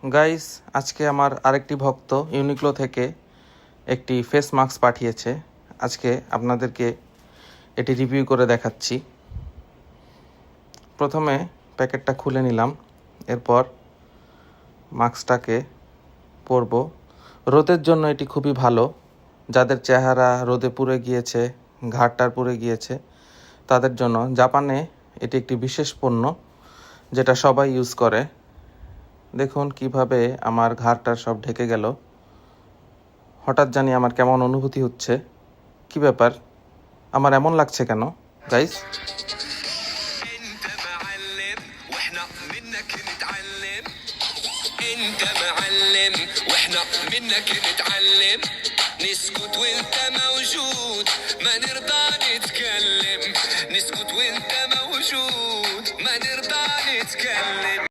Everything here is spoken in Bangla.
গাইস, আজকে আমার আরেকটি ভক্ত ইউনিক্লো থেকে একটি ফেস মাস্ক পাঠিয়েছে। আজকে আপনাদেরকে এটি রিভিউ করে দেখাচ্ছি। প্রথমে প্যাকেটটা খুলে নিলাম, এরপর মাস্কটাকে পরব। রোদের জন্য এটি খুবই ভালো। যাদের চেহারা রোদে পুড়ে গিয়েছে, ঘাড়টার পুড়ে গিয়েছে, তাদের জন্য। জাপানে এটি একটি বিশেষ পণ্য যেটা সবাই ইউজ করে। দেখুন কিভাবে আমার ঘাড়টার সব ঢেকে গেল। হঠাৎ জানি আমার কেমন অনুভূতি হচ্ছে। কি ব্যাপার, আমার এমন লাগছে কেন গাইস? انت معلم واحنا منك نتعلم نسكت وانت موجود ما نرضى نتكلم نسكت وانت موجود ما نرضى نتكلم